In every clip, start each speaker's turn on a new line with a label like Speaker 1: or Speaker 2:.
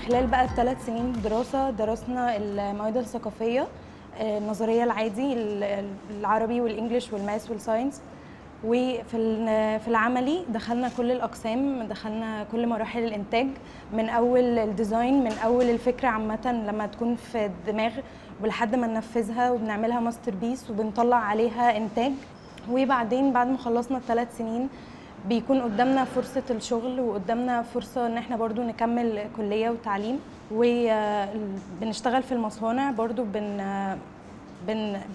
Speaker 1: خلال بقى ال3 سنين دراسة درسنا المواد الثقافية، النظرية العادي، العربي والإنجليش والماس والساينس. في العملي دخلنا كل الأقسام، دخلنا كل مراحل الإنتاج، من أول الديزاين، من أول الفكرة عامة لما تكون في الدماغ ولحد ما ننفذها وبنعملها ماستر بيس وبنطلع عليها إنتاج. وبعدين بعد ما خلصنا ال3 سنين بيكون قدامنا فرصة الشغل وقدامنا فرصة ان احنا برضو نكمل كلية وتعليم، وبنشتغل في المصانع برضو.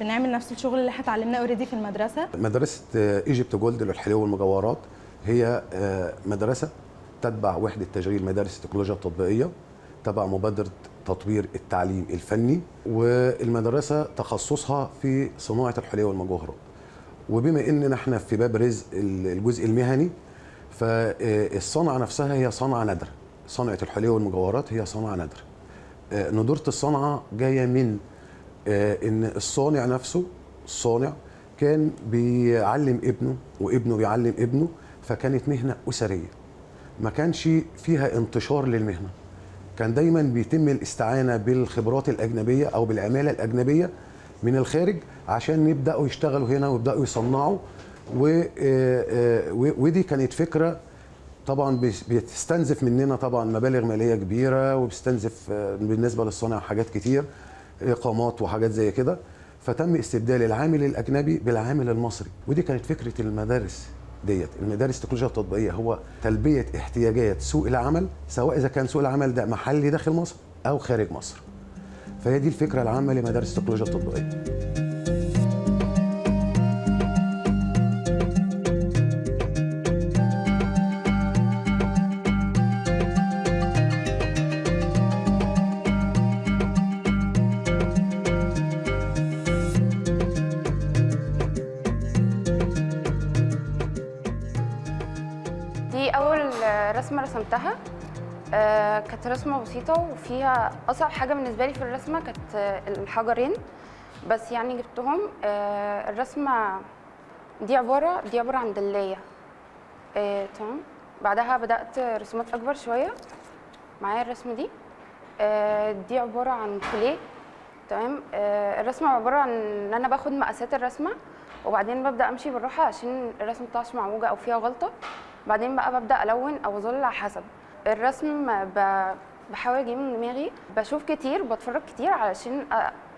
Speaker 1: بنعمل نفس الشغل اللي احنا اتعلمناه اوريدي في المدرسة.
Speaker 2: مدرسة ايجيبت جولد للحلو والمجوهرات هي مدرسة تتبع وحدة تشغيل مدارس التكنولوجيا التطبيقية تبع مبادرة تطوير التعليم الفني، والمدرسة تخصصها في صناعة الحلي والمجوهرات. وبما اننا احنا في باب رزق الجزء المهني، فالصنعة نفسها هي صنعة نادرة. صنعة الحلي والمجوهرات هي صنعة نادرة. ندورة الصنعة جاية من ان الصانع نفسه، الصانع كان بيعلم ابنه وابنه بيعلم ابنه، فكانت مهنة أسرية ما كانش فيها انتشار للمهنة. كان دايما بيتم الاستعانة بالخبرات الأجنبية أو بالعمالة الأجنبية من الخارج عشان يبدأوا يشتغلوا هنا ويبدأوا يصنعوا. ودي كانت فكرة طبعا بتستنزف مننا طبعا مبالغ مالية كبيرة، وبتستنزف بالنسبة للصانع حاجات كتير، إقامات وحاجات زي كده. فتم استبدال العامل الأجنبي بالعامل المصري، ودي كانت فكرة المدارس ديت. المدارس التكنولوجيا التطبيقية هو تلبية احتياجات سوق العمل، سواء إذا كان سوق العمل ده محلي داخل مصر أو خارج مصر. فهي دي الفكرة العامة لمدارس التكنولوجيا التطبيقية.
Speaker 3: دي أول رسمة رسمتها، كانت رسمة بسيطة، وفيها أصعب حاجة بالنسبة لي في الرسمة كانت الحجرين، بس يعني جبتهم. الرسمة دي عبارة عن دلاية. تمام. بعدها بدأت رسومات أكبر شوية. معايا الرسمة دي عبارة عن كوليه. تمام. الرسمة عبارة عن إن أنا باخد مقاسات الرسمة، وبعدين ببدأ أمشي بالراحة عشان الرسمة متطلعش معوجة أو فيها غلطة. بعدين بقى ببدأ ألون أو أظلل على حسب الرسم. بحاول أجيب من دماغي، بشوف كتير، بتفرج كتير علشان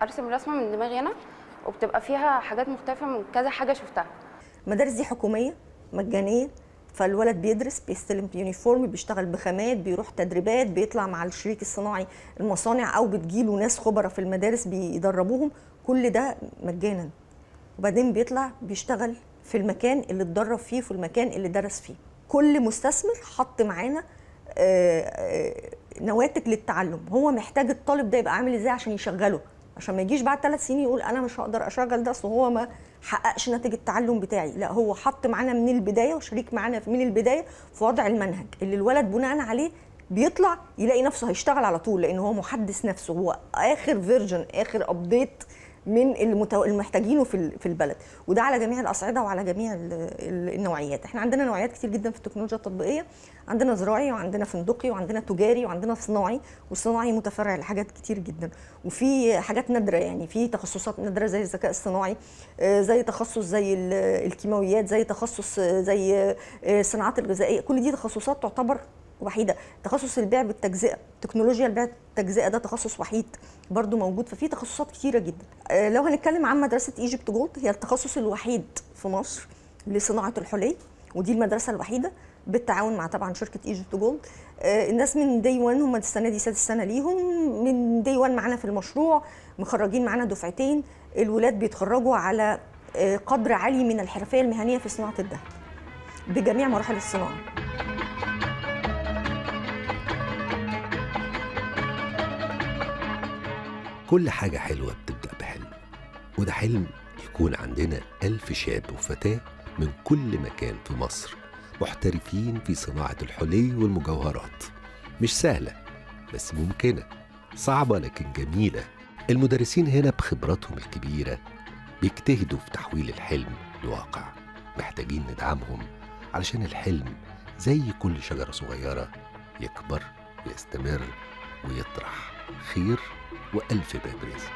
Speaker 3: أرسم رسمة من دماغي أنا، وبتبقى فيها حاجات مختلفة من كذا حاجة شفتها.
Speaker 4: المدارس دي حكومية مجانية، فالولد بيدرس، بيستلم يونيفورم، بيشتغل بخامات، بيروح تدريبات، بيطلع مع الشريك الصناعي المصانع، أو بتجيله ناس خبرة في المدارس بيدربوهم. كل ده مجانا. وبعدين بيطلع بيشتغل في المكان اللي اتدرب فيه، في المكان اللي درس فيه. كل مستثمر حط معانا نواتج للتعلم. هو محتاج الطالب ده يبقى عامل ازاي عشان يشغله، عشان ما يجيش بعد 3 سنين يقول انا مش هقدر اشغل ده اصل هو ما حققش ناتج التعلم بتاعي. لا، هو حط معانا من البدايه وشريك معانا من البدايه في وضع المنهج اللي الولد بناء عليه بيطلع يلاقي نفسه هيشتغل على طول، لان هو محدث نفسه، هو اخر فيرجن، اخر ابديت من المحتاجينه في البلد. وده على جميع الاصعده وعلى جميع النوعيات. احنا عندنا نوعيات كتير جدا في التكنولوجيا التطبيقيه. عندنا زراعي، وعندنا فندقي، وعندنا تجاري، وعندنا صناعي. والصناعي متفرع لحاجات كتير جدا، وفي حاجات نادره، يعني في تخصصات نادره زي الذكاء الصناعي، زي تخصص زي الكيماويات، زي تخصص زي الصناعات الغذائيه. كل دي تخصصات تعتبر وحيده. تخصص البيع بالتجزئه، تكنولوجيا البيع بالتجزئه، ده تخصص وحيد برضو موجود. ففي تخصصات كتيره جدا. لو هنتكلم عن مدرسه ايجيبت جولد، هي التخصص الوحيد في مصر لصناعه الحلي، ودي المدرسه الوحيده بالتعاون مع طبعا شركه ايجيبت جولد. الناس من دي 1، هم السنه دي 6 سنه ليهم، من دي 1 معانا في المشروع، مخرجين معانا دفعتين. الولاد بيتخرجوا على قدر عالي من الحرفيه المهنيه في صناعه الذهب بجميع مراحل الصناعه.
Speaker 5: كل حاجة حلوة بتبدأ بحلم، وده حلم يكون عندنا 1000 شاب وفتاة من كل مكان في مصر محترفين في صناعة الحلي والمجوهرات. مش سهلة بس ممكنة، صعبة لكن جميلة. المدرسين هنا بخبراتهم الكبيرة بيجتهدوا في تحويل الحلم لواقع. محتاجين ندعمهم علشان الحلم زي كل شجرة صغيرة يكبر ويستمر ويطرح خير وألف باب رزق.